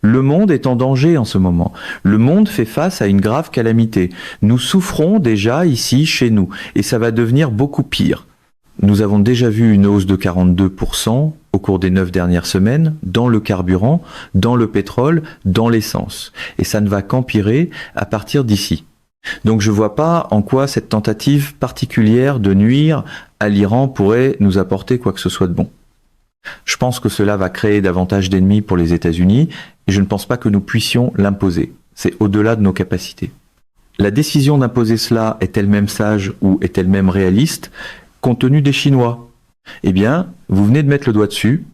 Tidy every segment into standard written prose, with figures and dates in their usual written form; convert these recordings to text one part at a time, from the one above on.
Le monde est en danger en ce moment. Le monde fait face à une grave calamité. Nous souffrons déjà ici, chez nous, et ça va devenir beaucoup pire. Nous avons déjà vu une hausse de 42% au cours des 9 dernières semaines dans le carburant, dans le pétrole, dans l'essence. Et ça ne va qu'empirer à partir d'ici. Donc je ne vois pas en quoi cette tentative particulière de nuire à l'Iran pourrait nous apporter quoi que ce soit de bon. Je pense que cela va créer davantage d'ennemis pour les États-Unis et je ne pense pas que nous puissions l'imposer. C'est au-delà de nos capacités. La décision d'imposer cela est-elle même sage ou est-elle même réaliste compte tenu des Chinois? Eh bien, vous venez de mettre le doigt dessus.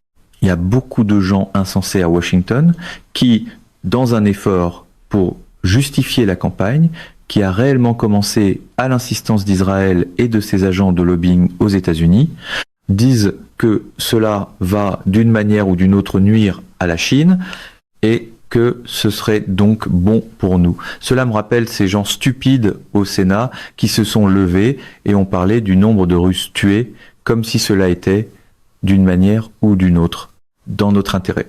Il y a beaucoup de gens insensés à Washington qui, dans un effort pour justifier la campagne, qui a réellement commencé à l'insistance d'Israël et de ses agents de lobbying aux États-Unis, disent que cela va d'une manière ou d'une autre nuire à la Chine et que ce serait donc bon pour nous. Cela me rappelle ces gens stupides au Sénat qui se sont levés et ont parlé du nombre de Russes tués comme si cela était, d'une manière ou d'une autre, dans notre intérêt.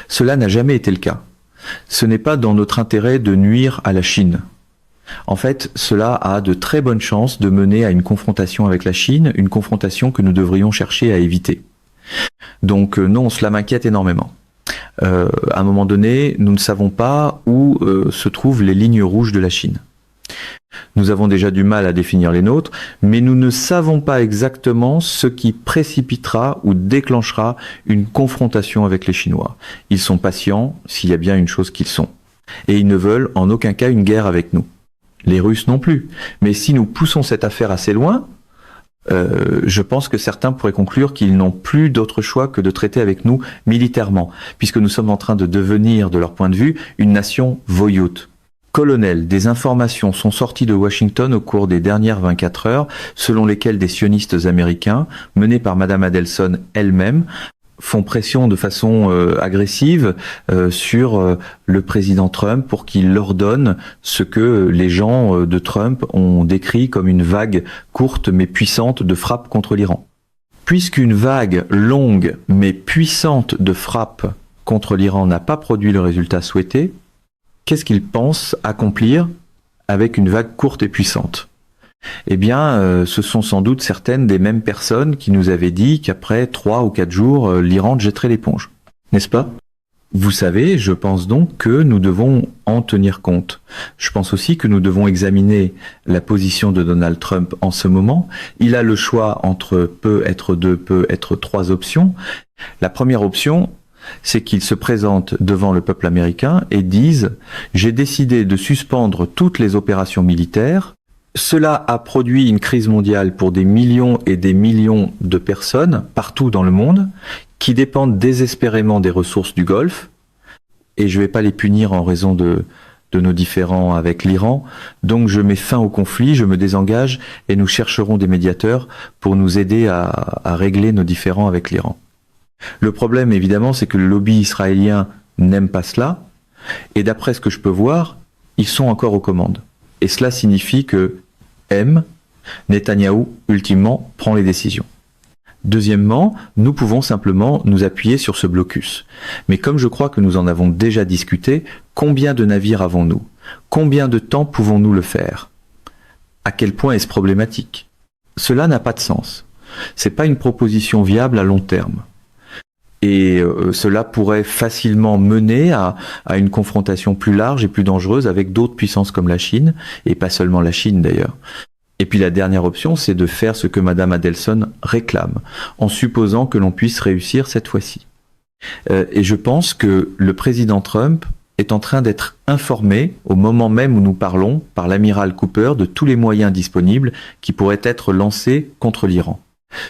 Cela n'a jamais été le cas. Ce n'est pas dans notre intérêt de nuire à la Chine. En fait, cela a de très bonnes chances de mener à une confrontation avec la Chine, une confrontation que nous devrions chercher à éviter. Donc non, cela m'inquiète énormément. À un moment donné, nous ne savons pas où se trouvent les lignes rouges de la Chine. Nous avons déjà du mal à définir les nôtres, mais nous ne savons pas exactement ce qui précipitera ou déclenchera une confrontation avec les Chinois. Ils sont patients, s'il y a bien une chose qu'ils sont. Et ils ne veulent en aucun cas une guerre avec nous. Les Russes non plus. Mais si nous poussons cette affaire assez loin, je pense que certains pourraient conclure qu'ils n'ont plus d'autre choix que de traiter avec nous militairement, puisque nous sommes en train de devenir, de leur point de vue, une nation voyoute. Colonel, des informations sont sorties de Washington au cours des dernières 24 heures, selon lesquelles des sionistes américains, menés par Madame Adelson elle-même, font pression de façon agressive sur le président Trump pour qu'il leur donne ce que les gens de Trump ont décrit comme une vague courte mais puissante de frappe contre l'Iran. Puisqu'une vague longue mais puissante de frappe contre l'Iran n'a pas produit le résultat souhaité, qu'est-ce qu'ils pensent accomplir avec une vague courte et puissante ? Eh bien, ce sont sans doute certaines des mêmes personnes qui nous avaient dit qu'après 3 ou 4 jours, l'Iran jetterait l'éponge. N'est-ce pas ? Vous savez, je pense donc que nous devons en tenir compte. Je pense aussi que nous devons examiner la position de Donald Trump en ce moment. Il a le choix entre peut être 2, peut être 3 options. La première option, c'est qu'il se présente devant le peuple américain et dise « J'ai décidé de suspendre toutes les opérations militaires. Cela a produit une crise mondiale pour des millions et des millions de personnes partout dans le monde qui dépendent désespérément des ressources du Golfe et je ne vais pas les punir en raison de nos différends avec l'Iran. Donc je mets fin au conflit, je me désengage et nous chercherons des médiateurs pour nous aider à régler nos différends avec l'Iran. Le problème évidemment c'est que le lobby israélien n'aime pas cela et d'après ce que je peux voir, ils sont encore aux commandes. Et cela signifie que Netanyahou, ultimement, prend les décisions. Deuxièmement, nous pouvons simplement nous appuyer sur ce blocus. Mais comme je crois que nous en avons déjà discuté, combien de navires avons-nous ? Combien de temps pouvons-nous le faire ? À quel point est-ce problématique ? Cela n'a pas de sens. C'est pas une proposition viable à long terme. Et cela pourrait facilement mener à une confrontation plus large et plus dangereuse avec d'autres puissances comme la Chine, et pas seulement la Chine d'ailleurs. Et puis la dernière option, c'est de faire ce que Madame Adelson réclame, en supposant que l'on puisse réussir cette fois-ci. Et je pense que le président Trump est en train d'être informé, au moment même où nous parlons, par l'amiral Cooper, de tous les moyens disponibles qui pourraient être lancés contre l'Iran.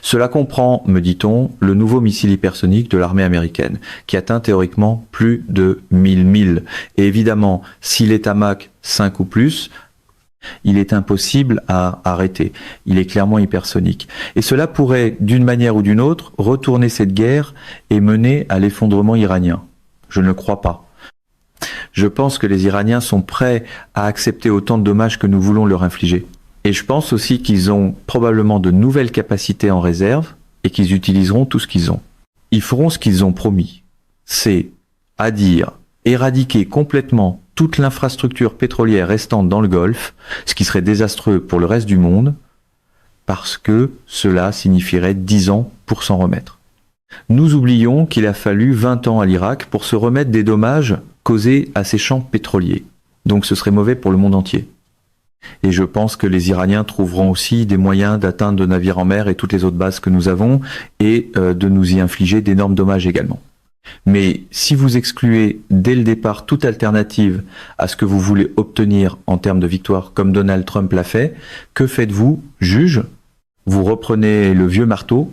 Cela comprend, me dit-on, le nouveau missile hypersonique de l'armée américaine, qui atteint théoriquement plus de 1000 milles. Et évidemment, s'il est à Mach 5 ou plus, il est impossible à arrêter. Il est clairement hypersonique. Et cela pourrait, d'une manière ou d'une autre, retourner cette guerre et mener à l'effondrement iranien. Je ne le crois pas. Je pense que les Iraniens sont prêts à accepter autant de dommages que nous voulons leur infliger. Et je pense aussi qu'ils ont probablement de nouvelles capacités en réserve et qu'ils utiliseront tout ce qu'ils ont. Ils feront ce qu'ils ont promis. C'est à dire éradiquer complètement toute l'infrastructure pétrolière restante dans le Golfe, ce qui serait désastreux pour le reste du monde, parce que cela signifierait 10 ans pour s'en remettre. Nous oublions qu'il a fallu 20 ans à l'Irak pour se remettre des dommages causés à ces champs pétroliers. Donc ce serait mauvais pour le monde entier. Et je pense que les Iraniens trouveront aussi des moyens d'atteindre nos navires en mer et toutes les autres bases que nous avons et de nous y infliger d'énormes dommages également. Mais si vous excluez dès le départ toute alternative à ce que vous voulez obtenir en termes de victoire comme Donald Trump l'a fait, que faites-vous, juge? Vous reprenez le vieux marteau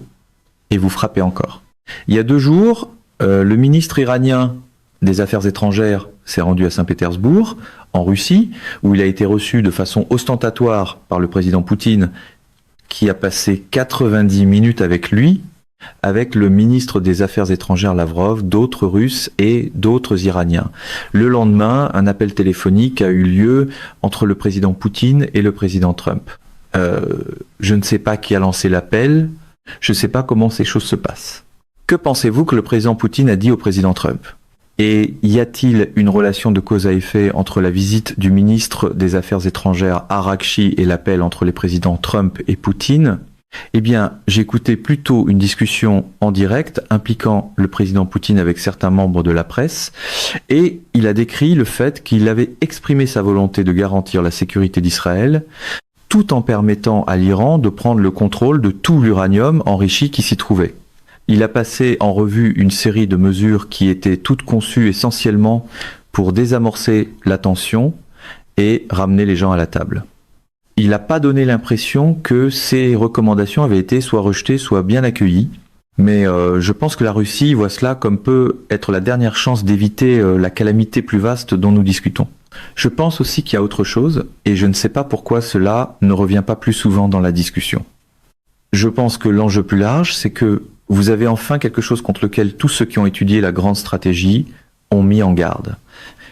et vous frappez encore. Il y a 2 jours, le ministre iranien des Affaires étrangères s'est rendu à Saint-Pétersbourg, en Russie, où il a été reçu de façon ostentatoire par le président Poutine, qui a passé 90 minutes avec lui, avec le ministre des Affaires étrangères Lavrov, d'autres Russes et d'autres Iraniens. Le lendemain, un appel téléphonique a eu lieu entre le président Poutine et le président Trump. Je ne sais pas qui a lancé l'appel, je ne sais pas comment ces choses se passent. Que pensez-vous que le président Poutine a dit au président Trump? Et y a-t-il une relation de cause à effet entre la visite du ministre des Affaires étrangères Araghchi et l'appel entre les présidents Trump et Poutine? Eh bien, j'écoutais plutôt une discussion en direct impliquant le président Poutine avec certains membres de la presse, et il a décrit le fait qu'il avait exprimé sa volonté de garantir la sécurité d'Israël, tout en permettant à l'Iran de prendre le contrôle de tout l'uranium enrichi qui s'y trouvait. Il a passé en revue une série de mesures qui étaient toutes conçues essentiellement pour désamorcer la tension et ramener les gens à la table. Il n'a pas donné l'impression que ces recommandations avaient été soit rejetées, soit bien accueillies. Mais je pense que la Russie voit cela comme peut être la dernière chance d'éviter la calamité plus vaste dont nous discutons. Je pense aussi qu'il y a autre chose, et je ne sais pas pourquoi cela ne revient pas plus souvent dans la discussion. Je pense que l'enjeu plus large, c'est que vous avez enfin quelque chose contre lequel tous ceux qui ont étudié la grande stratégie ont mis en garde.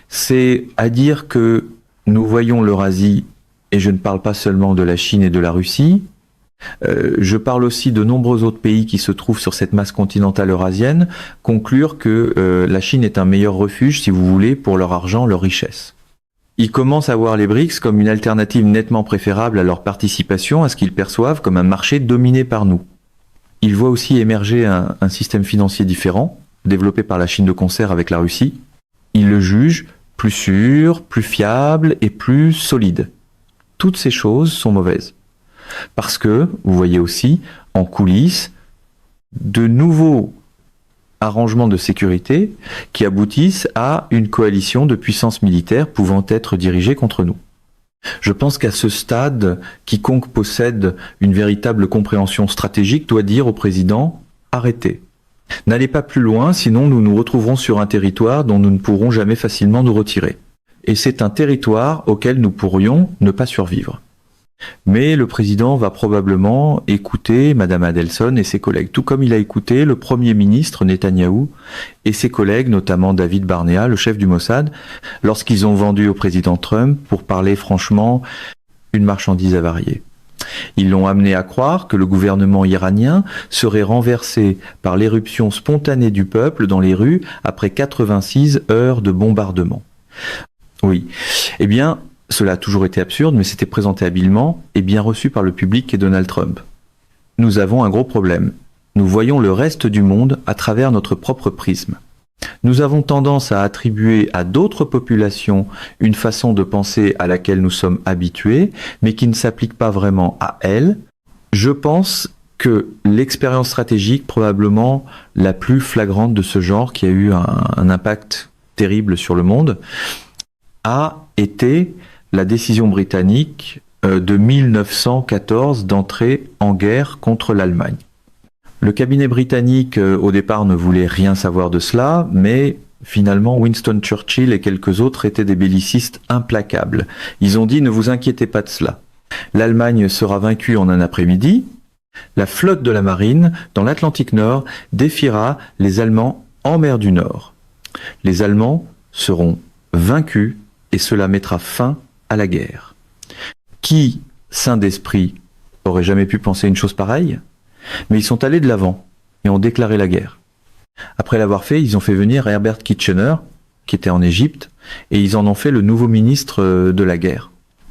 C'est à dire que nous voyons l'Eurasie, et je ne parle pas seulement de la Chine et de la Russie, je parle aussi de nombreux autres pays qui se trouvent sur cette masse continentale eurasienne, conclure que la Chine est un meilleur refuge, si vous voulez, pour leur argent, leur richesse. Ils commencent à voir les BRICS comme une alternative nettement préférable à leur participation, à ce qu'ils perçoivent comme un marché dominé par nous. Ils voient aussi émerger un système financier différent, développé par la Chine de concert avec la Russie. Ils le jugent plus sûr, plus fiable et plus solide. Toutes ces choses sont mauvaises. Parce que, vous voyez aussi, en coulisses, de nouveaux arrangements de sécurité qui aboutissent à une coalition de puissances militaires pouvant être dirigées contre nous. Je pense qu'à ce stade, quiconque possède une véritable compréhension stratégique doit dire au président « Arrêtez. N'allez pas plus loin, sinon nous nous retrouverons sur un territoire dont nous ne pourrons jamais facilement nous retirer. Et c'est un territoire auquel nous pourrions ne pas survivre. » Mais le président va probablement écouter Madame Adelson et ses collègues, tout comme il a écouté le Premier ministre Netanyahou et ses collègues, notamment David Barnea, le chef du Mossad, lorsqu'ils ont vendu au président Trump, pour parler franchement, une marchandise avariée. Ils l'ont amené à croire que le gouvernement iranien serait renversé par l'éruption spontanée du peuple dans les rues après 86 heures de bombardement. Oui, eh bien, cela a toujours été absurde, mais c'était présenté habilement et bien reçu par le public et Donald Trump. Nous avons un gros problème. Nous voyons le reste du monde à travers notre propre prisme. Nous avons tendance à attribuer à d'autres populations une façon de penser à laquelle nous sommes habitués, mais qui ne s'applique pas vraiment à elles. Je pense que l'expérience stratégique, probablement la plus flagrante de ce genre, qui a eu un impact terrible sur le monde, a été la décision britannique de 1914 d'entrer en guerre contre l'Allemagne. Le cabinet britannique, au départ, ne voulait rien savoir de cela, mais finalement, Winston Churchill et quelques autres étaient des bellicistes implacables. Ils ont dit « Ne vous inquiétez pas de cela. L'Allemagne sera vaincue en un après-midi. La flotte de la marine, dans l'Atlantique Nord, défiera les Allemands en mer du Nord. Les Allemands seront vaincus et cela mettra fin à la guerre. » Qui, saint d'esprit, aurait jamais pu penser une chose pareille? Mais ils sont allés de l'avant et ont déclaré la guerre. Après l'avoir fait, ils ont fait venir Herbert Kitchener, qui était en Égypte, et ils en ont fait le nouveau ministre de la guerre.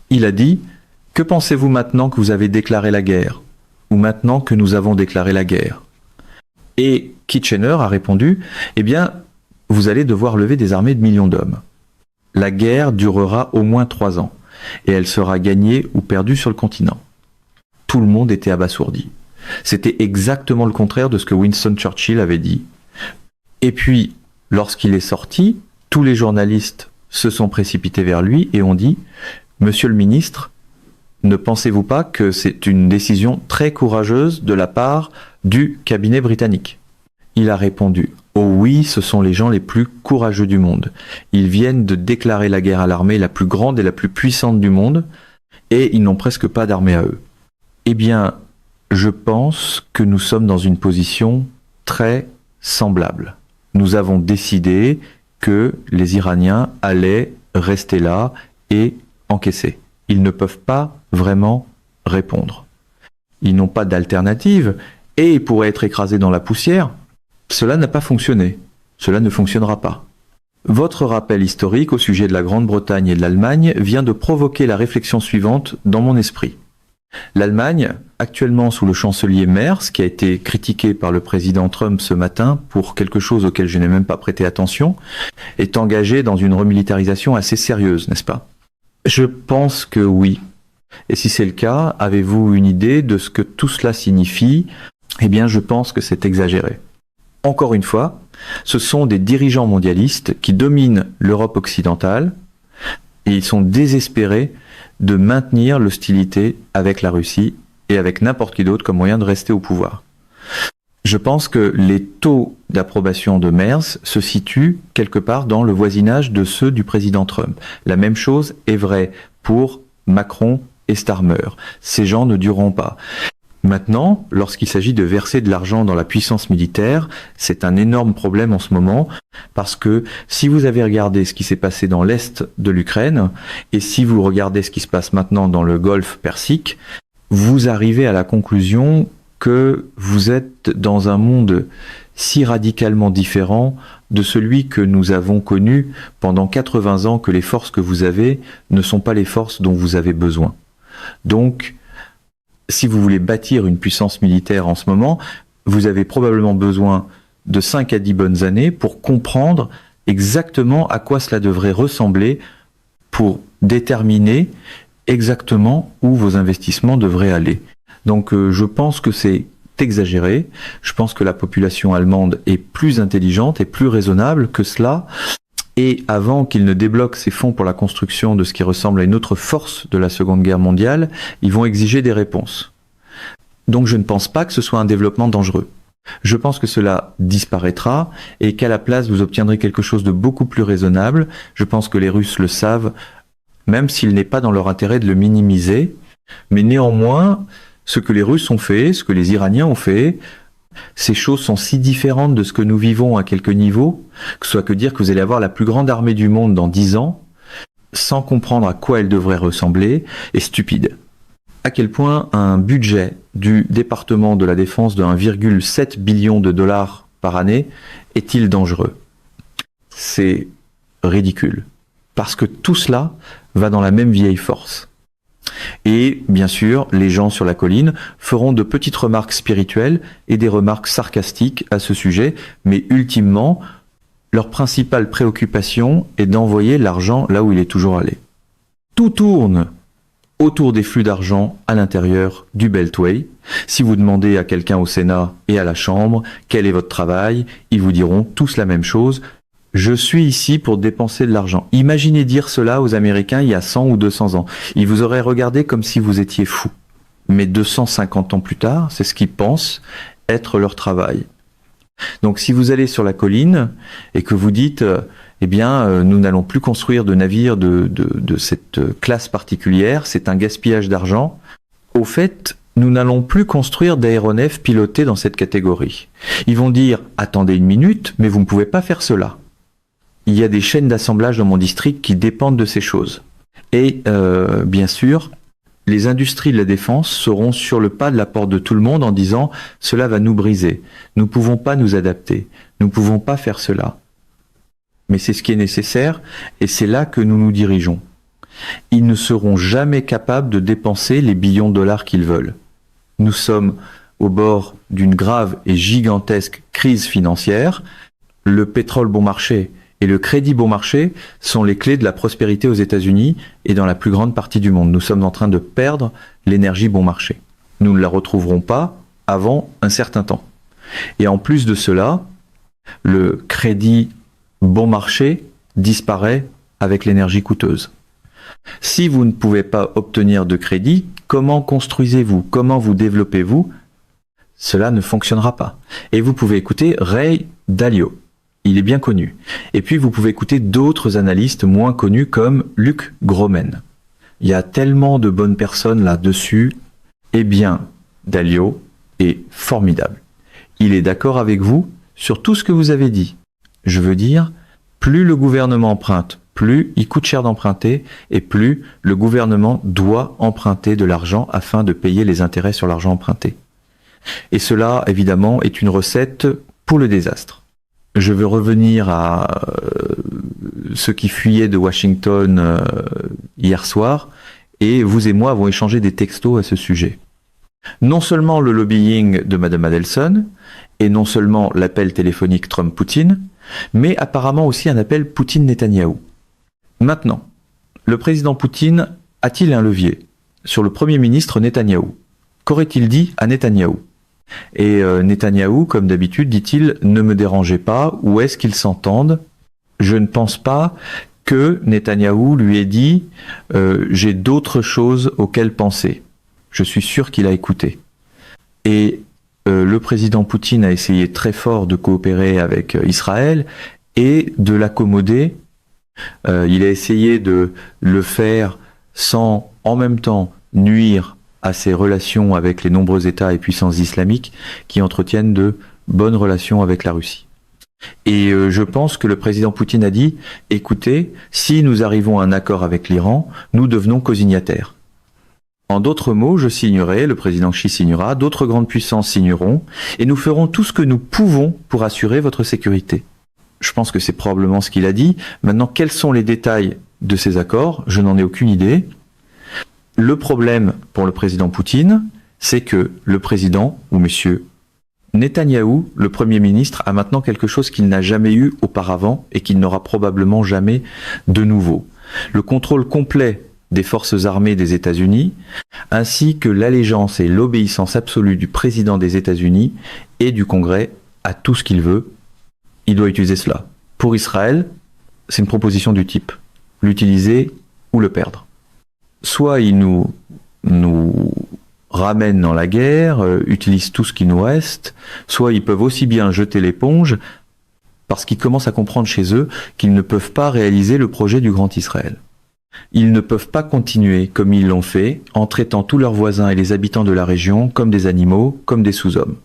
Il a dit « Que pensez-vous maintenant que vous avez déclaré la guerre ? Ou maintenant que nous avons déclaré la guerre ?» Et Kitchener a répondu « Eh bien, vous allez devoir lever des armées de millions d'hommes. La guerre durera au moins 3 ans, et elle sera gagnée ou perdue sur le continent. » Tout le monde était abasourdi. C'était exactement le contraire de ce que Winston Churchill avait dit. Et puis, lorsqu'il est sorti, tous les journalistes se sont précipités vers lui et ont dit « Monsieur le ministre, ne pensez-vous pas que c'est une décision très courageuse de la part du cabinet britannique ?» Il a répondu « Oh oui, ce sont les gens les plus courageux du monde. Ils viennent de déclarer la guerre à l'armée la plus grande et la plus puissante du monde, et ils n'ont presque pas d'armée à eux. » Eh bien, je pense que nous sommes dans une position très semblable. Nous avons décidé que les Iraniens allaient rester là et encaisser. Ils ne peuvent pas vraiment répondre. Ils n'ont pas d'alternative et ils pourraient être écrasés dans la poussière. Cela n'a pas fonctionné. Cela ne fonctionnera pas. Votre rappel historique au sujet de la Grande-Bretagne et de l'Allemagne vient de provoquer la réflexion suivante dans mon esprit. L'Allemagne, actuellement sous le chancelier Merz, qui a été critiqué par le président Trump ce matin pour quelque chose auquel je n'ai même pas prêté attention, est engagée dans une remilitarisation assez sérieuse, n'est-ce pas ? Je pense que oui. Et si c'est le cas, avez-vous une idée de ce que tout cela signifie ? Eh bien, je pense que c'est exagéré. Encore une fois, ce sont des dirigeants mondialistes qui dominent l'Europe occidentale et ils sont désespérés de maintenir l'hostilité avec la Russie et avec n'importe qui d'autre comme moyen de rester au pouvoir. Je pense que les taux d'approbation de Merz se situent quelque part dans le voisinage de ceux du président Trump. La même chose est vraie pour Macron et Starmer. Ces gens ne dureront pas. Maintenant, lorsqu'il s'agit de verser de l'argent dans la puissance militaire, c'est un énorme problème en ce moment, parce que si vous avez regardé ce qui s'est passé dans l'est de l'Ukraine, et si vous regardez ce qui se passe maintenant dans le Golfe Persique, vous arrivez à la conclusion que vous êtes dans un monde si radicalement différent de celui que nous avons connu pendant 80 ans, que les forces que vous avez ne sont pas les forces dont vous avez besoin. Donc, si vous voulez bâtir une puissance militaire en ce moment, vous avez probablement besoin de 5 à 10 bonnes années pour comprendre exactement à quoi cela devrait ressembler pour déterminer exactement où vos investissements devraient aller. Donc je pense que c'est exagéré. Je pense que la population allemande est plus intelligente et plus raisonnable que cela. Et avant qu'il ne débloque ses fonds pour la construction de ce qui ressemble à une autre force de la Seconde Guerre mondiale, ils vont exiger des réponses. Donc je ne pense pas que ce soit un développement dangereux. Je pense que cela disparaîtra et qu'à la place vous obtiendrez quelque chose de beaucoup plus raisonnable. Je pense que les Russes le savent, même s'il n'est pas dans leur intérêt de le minimiser. Mais néanmoins, ce que les Russes ont fait, ce que les Iraniens ont fait, ces choses sont si différentes de ce que nous vivons à quelques niveaux, que ce soit que dire que vous allez avoir la plus grande armée du monde dans 10 ans, sans comprendre à quoi elle devrait ressembler, est stupide. À quel point un budget du département de la défense de 1,7 billion de dollars par année est-il dangereux ? C'est ridicule. Parce que tout cela va dans la même vieille force. Et bien sûr, les gens sur la colline feront de petites remarques spirituelles et des remarques sarcastiques à ce sujet, mais ultimement, leur principale préoccupation est d'envoyer l'argent là où il est toujours allé. Tout tourne autour des flux d'argent à l'intérieur du Beltway. Si vous demandez à quelqu'un au Sénat et à la Chambre quel est votre travail, ils vous diront tous la même chose. Je suis ici pour dépenser de l'argent. Imaginez dire cela aux Américains il y a 100 ou 200 ans. Ils vous auraient regardé comme si vous étiez fou. Mais 250 ans plus tard, c'est ce qu'ils pensent être leur travail. Donc si vous allez sur la colline et que vous dites nous n'allons plus construire de navires de cette classe particulière, c'est un gaspillage d'argent. Au fait, nous n'allons plus construire d'aéronefs pilotés dans cette catégorie. Ils vont dire attendez une minute, mais vous ne pouvez pas faire cela. Il y a des chaînes d'assemblage dans mon district qui dépendent de ces choses. Et bien sûr, les industries de la défense seront sur le pas de la porte de tout le monde en disant « cela va nous briser, nous ne pouvons pas nous adapter, nous ne pouvons pas faire cela ». mais c'est ce qui est nécessaire et c'est là que nous nous dirigeons. Ils ne seront jamais capables de dépenser les billions de dollars qu'ils veulent. Nous sommes au bord d'une grave et gigantesque crise financière. Le pétrole bon marché et le crédit bon marché sont les clés de la prospérité aux États-Unis et dans la plus grande partie du monde. Nous sommes en train de perdre l'énergie bon marché. Nous ne la retrouverons pas avant un certain temps. Et en plus de cela, le crédit bon marché disparaît avec l'énergie coûteuse. Si vous ne pouvez pas obtenir de crédit, comment construisez-vous? Comment vous développez-vous? Cela ne fonctionnera pas. Et vous pouvez écouter Ray Dalio. Il est bien connu. Et puis vous pouvez écouter d'autres analystes moins connus comme Luc Gromen. Il y a tellement de bonnes personnes là-dessus. Eh bien, Dalio est formidable. Il est d'accord avec vous sur tout ce que vous avez dit. Je veux dire, plus le gouvernement emprunte, plus il coûte cher d'emprunter et plus le gouvernement doit emprunter de l'argent afin de payer les intérêts sur l'argent emprunté. Et cela, évidemment, est une recette pour le désastre. Je veux revenir à ceux qui fuyaient de Washington hier soir et vous et moi avons échangé des textos à ce sujet. Non seulement le lobbying de Madame Adelson et non seulement l'appel téléphonique Trump-Poutine, mais apparemment aussi un appel Poutine-Netanyahou. Maintenant, le président Poutine a-t-il un levier sur le Premier ministre Netanyahou? Qu'aurait-il dit à Netanyahou? Et Netanyahou, comme d'habitude, dit-il, ne me dérangez pas, où est-ce qu'ils s'entendent? Je ne pense pas que Netanyahou lui ait dit j'ai d'autres choses auxquelles penser. Je suis sûr qu'il a écouté. Et le président Poutine a essayé très fort de coopérer avec Israël et de l'accommoder. Il a essayé de le faire sans en même temps nuire à ses relations avec les nombreux États et puissances islamiques qui entretiennent de bonnes relations avec la Russie. Et je pense que le président Poutine a dit, écoutez, si nous arrivons à un accord avec l'Iran, nous devenons co-signataires. En d'autres mots, je signerai, le président Xi signera, d'autres grandes puissances signeront, et nous ferons tout ce que nous pouvons pour assurer votre sécurité. Je pense que c'est probablement ce qu'il a dit. Maintenant, quels sont les détails de ces accords? Je n'en ai aucune idée. Le problème pour le président Poutine, c'est que le président, ou monsieur Netanyahou, le Premier ministre, a maintenant quelque chose qu'il n'a jamais eu auparavant et qu'il n'aura probablement jamais de nouveau. Le contrôle complet des forces armées des États-Unis, ainsi que l'allégeance et l'obéissance absolue du président des États-Unis et du Congrès à tout ce qu'il veut. Il doit utiliser cela. Pour Israël, c'est une proposition du type l'utiliser ou le perdre. Soit il nous ramène dans la guerre, utilise tout ce qui nous reste, soit ils peuvent aussi bien jeter l'éponge parce qu'ils commencent à comprendre chez eux qu'ils ne peuvent pas réaliser le projet du Grand Israël. Ils ne peuvent pas continuer comme ils l'ont fait en traitant tous leurs voisins et les habitants de la région comme des animaux, comme des sous-hommes.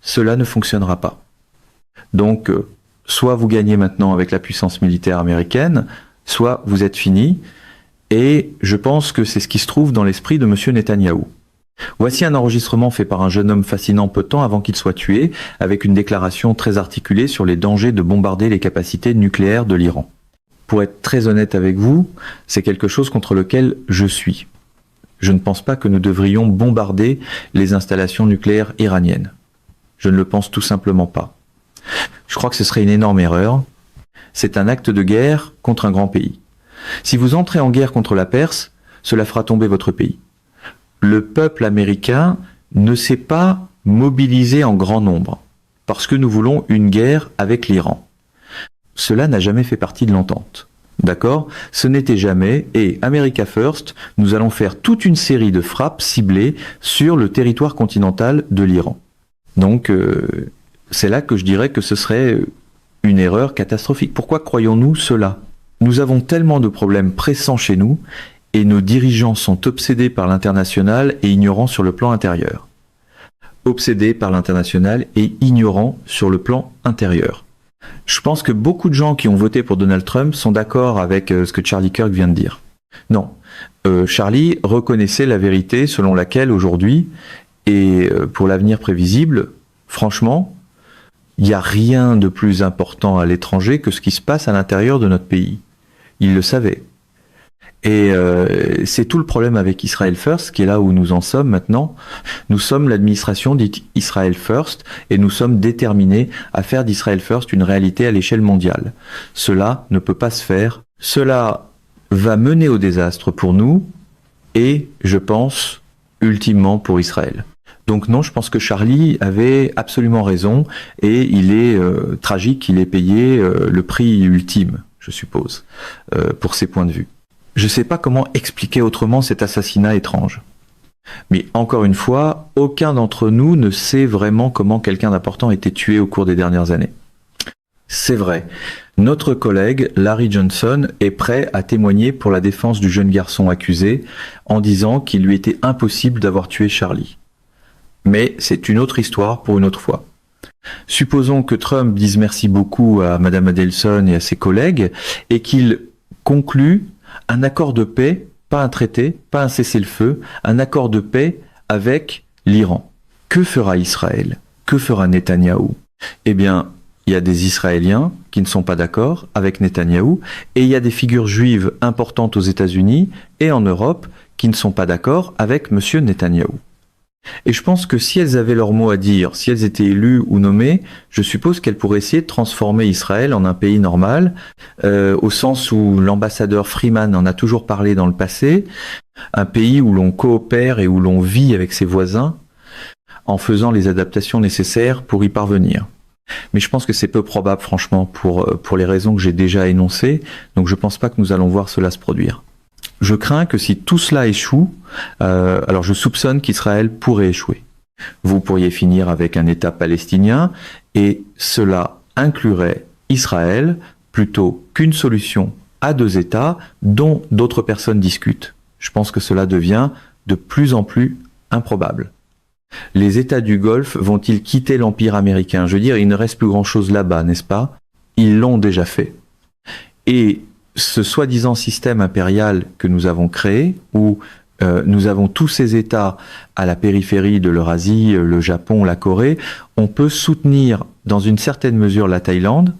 Cela ne fonctionnera pas. Donc, soit vous gagnez maintenant avec la puissance militaire américaine, soit vous êtes fini. Et je pense que c'est ce qui se trouve dans l'esprit de M. Netanyahou. Voici un enregistrement fait par un jeune homme fascinant peu de temps avant qu'il soit tué, avec une déclaration très articulée sur les dangers de bombarder les capacités nucléaires de l'Iran. Pour être très honnête avec vous, c'est quelque chose contre lequel je suis. Je ne pense pas que nous devrions bombarder les installations nucléaires iraniennes. Je ne le pense tout simplement pas. Je crois que ce serait une énorme erreur. C'est un acte de guerre contre un grand pays. Si vous entrez en guerre contre la Perse, cela fera tomber votre pays. Le peuple américain ne s'est pas mobilisé en grand nombre, parce que nous voulons une guerre avec l'Iran. Cela n'a jamais fait partie de l'entente. D'accord? Ce n'était jamais, et America First, nous allons faire toute une série de frappes ciblées sur le territoire continental de l'Iran. Donc, c'est là que je dirais que ce serait une erreur catastrophique. Pourquoi croyons-nous cela? Nous avons tellement de problèmes pressants chez nous, et nos dirigeants sont obsédés par l'international et ignorants sur le plan intérieur. Obsédés par l'international et ignorants sur le plan intérieur. Je pense que beaucoup de gens qui ont voté pour Donald Trump sont d'accord avec ce que Charlie Kirk vient de dire. Non, Charlie reconnaissait la vérité selon laquelle aujourd'hui, et pour l'avenir prévisible, franchement, Il n'y a rien de plus important à l'étranger que ce qui se passe à l'intérieur de notre pays. Il le savait. Et c'est tout le problème avec Israel First, qui est là où nous en sommes maintenant. Nous sommes l'administration dite Israel First, et nous sommes déterminés à faire d'Israel First une réalité à l'échelle mondiale. Cela ne peut pas se faire. Cela va mener au désastre pour nous, et je pense, ultimement pour Israël. Donc non, je pense que Charlie avait absolument raison, et il est tragique qu'il ait payé le prix ultime, je suppose, pour ses points de vue. Je ne sais pas comment expliquer autrement cet assassinat étrange. Mais encore une fois, aucun d'entre nous ne sait vraiment comment quelqu'un d'important a été tué au cours des dernières années. C'est vrai, notre collègue Larry Johnson est prêt à témoigner pour la défense du jeune garçon accusé en disant qu'il lui était impossible d'avoir tué Charlie. Mais c'est une autre histoire pour une autre fois. Supposons que Trump dise merci beaucoup à Madame Adelson et à ses collègues et qu'il conclue un accord de paix, pas un traité, pas un cessez-le-feu, un accord de paix avec l'Iran. Que fera Israël? Que fera Netanyahou? Eh bien, il y a des Israéliens qui ne sont pas d'accord avec Netanyahou et il y a des figures juives importantes aux États-Unis et en Europe qui ne sont pas d'accord avec M. Netanyahou. Et je pense que si elles avaient leur mot à dire, si elles étaient élues ou nommées, je suppose qu'elles pourraient essayer de transformer Israël en un pays normal, au sens où l'ambassadeur Freeman en a toujours parlé dans le passé, un pays où l'on coopère et où l'on vit avec ses voisins, en faisant les adaptations nécessaires pour y parvenir. Mais je pense que c'est peu probable, franchement, pour les raisons que j'ai déjà énoncées, donc je pense pas que nous allons voir cela se produire. Je crains que si tout cela échoue, alors je soupçonne qu'Israël pourrait échouer. Vous pourriez finir avec un État palestinien et cela inclurait Israël plutôt qu'une solution à deux États dont d'autres personnes discutent. Je pense que cela devient de plus en plus improbable. Les États du Golfe vont-ils quitter l'Empire américain? Je veux dire, il ne reste plus grand-chose là-bas, n'est-ce pas? Ils l'ont déjà fait. Et ce soi-disant système impérial que nous avons créé, où nous avons tous ces États à la périphérie de l'Eurasie, le Japon, la Corée, on peut soutenir dans une certaine mesure la Thaïlande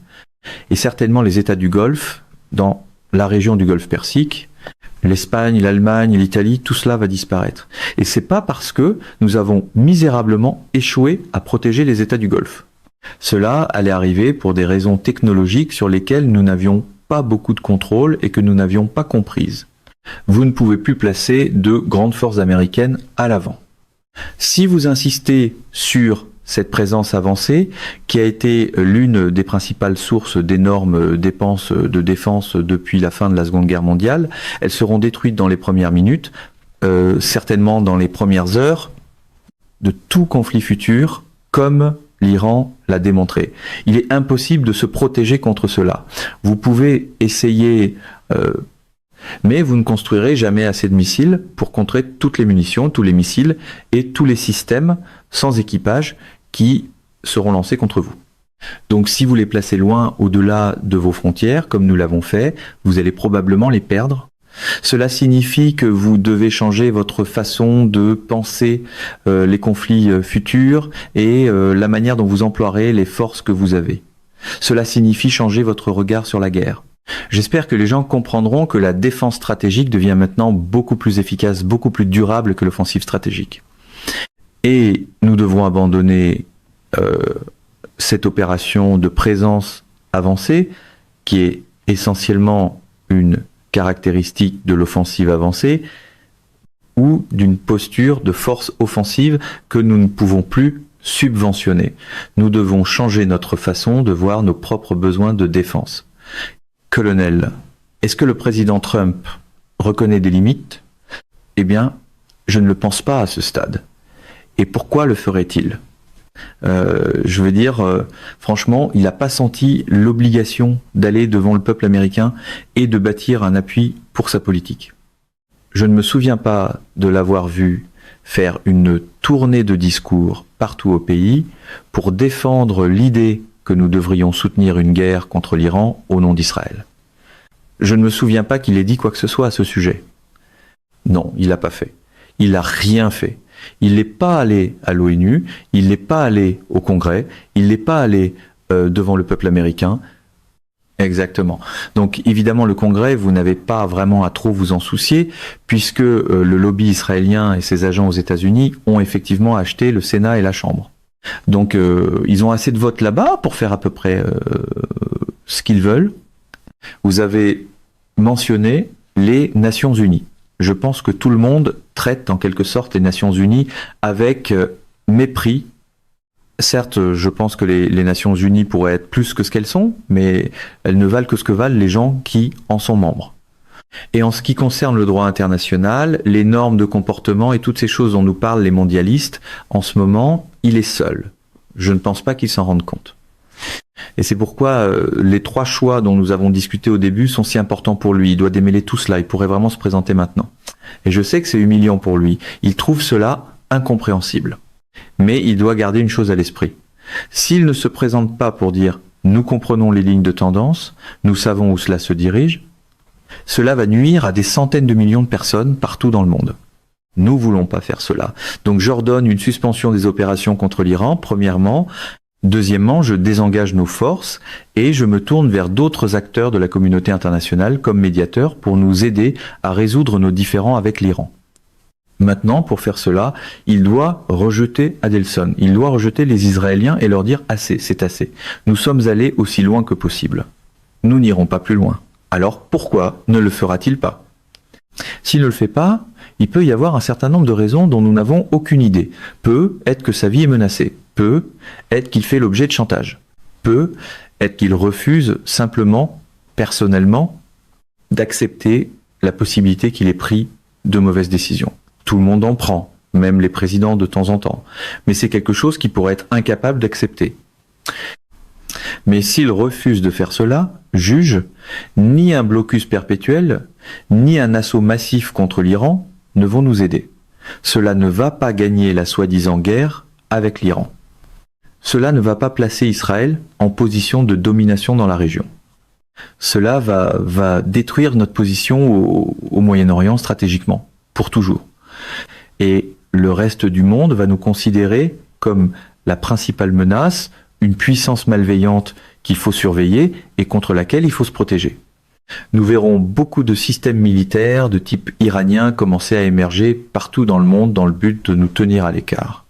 et certainement les États du Golfe, dans la région du Golfe Persique, l'Espagne, l'Allemagne, l'Italie, tout cela va disparaître. Et c'est pas parce que nous avons misérablement échoué à protéger les États du Golfe. Cela allait arriver pour des raisons technologiques sur lesquelles nous n'avions pas beaucoup de contrôle et que nous n'avions pas comprises. Vous ne pouvez plus placer de grandes forces américaines à l'avant. Si vous insistez sur cette présence avancée, qui a été l'une des principales sources d'énormes dépenses de défense depuis la fin de la Seconde Guerre mondiale, elles seront détruites dans les premières minutes, certainement dans les premières heures de tout conflit futur, comme l'Iran l'a démontré. Il est impossible de se protéger contre cela. Vous pouvez essayer, mais vous ne construirez jamais assez de missiles pour contrer toutes les munitions, tous les missiles et tous les systèmes sans équipage qui seront lancés contre vous. Donc si vous les placez loin au-delà de vos frontières, comme nous l'avons fait, vous allez probablement les perdre. Cela signifie que vous devez changer votre façon de penser les conflits futurs et la manière dont vous emploierez les forces que vous avez. Cela signifie changer votre regard sur la guerre. J'espère que les gens comprendront que la défense stratégique devient maintenant beaucoup plus efficace, beaucoup plus durable que l'offensive stratégique. Et nous devons abandonner cette opération de présence avancée qui est essentiellement une caractéristique de l'offensive avancée ou d'une posture de force offensive que nous ne pouvons plus subventionner. Nous devons changer notre façon de voir nos propres besoins de défense. Colonel, est-ce que le président Trump reconnaît des limites? Eh bien, je ne le pense pas à ce stade. Et pourquoi le ferait-il? Je veux dire, franchement, il n'a pas senti l'obligation d'aller devant le peuple américain et de bâtir un appui pour sa politique. Je ne me souviens pas de l'avoir vu faire une tournée de discours partout au pays pour défendre l'idée que nous devrions soutenir une guerre contre l'Iran au nom d'Israël. Je ne me souviens pas qu'il ait dit quoi que ce soit à ce sujet. Non, il l'a pas fait. Il n'a rien fait. Il n'est pas allé à l'ONU, il n'est pas allé au Congrès, il n'est pas allé devant le peuple américain. Exactement. Donc évidemment, le Congrès, vous n'avez pas vraiment à trop vous en soucier, puisque le lobby israélien et ses agents aux États-Unis ont effectivement acheté le Sénat et la Chambre. Donc ils ont assez de votes là-bas pour faire à peu près ce qu'ils veulent. Vous avez mentionné les Nations Unies. Je pense que tout le monde traite en quelque sorte les Nations Unies avec mépris. Certes, je pense que les Nations Unies pourraient être plus que ce qu'elles sont, mais elles ne valent que ce que valent les gens qui en sont membres. Et en ce qui concerne le droit international, les normes de comportement et toutes ces choses dont nous parlent les mondialistes, en ce moment, il est seul. Je ne pense pas qu'ils s'en rendent compte. Et c'est pourquoi les 3 choix dont nous avons discuté au début sont si importants pour lui. Il doit démêler tout cela, il pourrait vraiment se présenter maintenant. Et je sais que c'est humiliant pour lui. Il trouve cela incompréhensible. Mais il doit garder une chose à l'esprit. S'il ne se présente pas pour dire « nous comprenons les lignes de tendance, nous savons où cela se dirige », cela va nuire à des centaines de millions de personnes partout dans le monde. Nous voulons pas faire cela. Donc j'ordonne une suspension des opérations contre l'Iran, premièrement. Deuxièmement, je désengage nos forces et je me tourne vers d'autres acteurs de la communauté internationale comme médiateurs pour nous aider à résoudre nos différends avec l'Iran. Maintenant, pour faire cela, il doit rejeter Adelson, il doit rejeter les Israéliens et leur dire « assez, c'est assez. Nous sommes allés aussi loin que possible. Nous n'irons pas plus loin. Alors pourquoi ne le fera-t-il pas ?» S'il ne le fait pas, il peut y avoir un certain nombre de raisons dont nous n'avons aucune idée. Peut être que sa vie est menacée. Peut être qu'il fait l'objet de chantage. Peut être qu'il refuse simplement, personnellement, d'accepter la possibilité qu'il ait pris de mauvaises décisions. Tout le monde en prend, même les présidents de temps en temps. Mais c'est quelque chose qu'il pourrait être incapable d'accepter. Mais s'il refuse de faire cela, juge, ni un blocus perpétuel, ni un assaut massif contre l'Iran ne vont nous aider. Cela ne va pas gagner la soi-disant guerre avec l'Iran. Cela ne va pas placer Israël en position de domination dans la région. Cela va détruire notre position au Moyen-Orient stratégiquement, pour toujours. Et le reste du monde va nous considérer comme la principale menace, une puissance malveillante qu'il faut surveiller et contre laquelle il faut se protéger. Nous verrons beaucoup de systèmes militaires de type iranien commencer à émerger partout dans le monde dans le but de nous tenir à l'écart.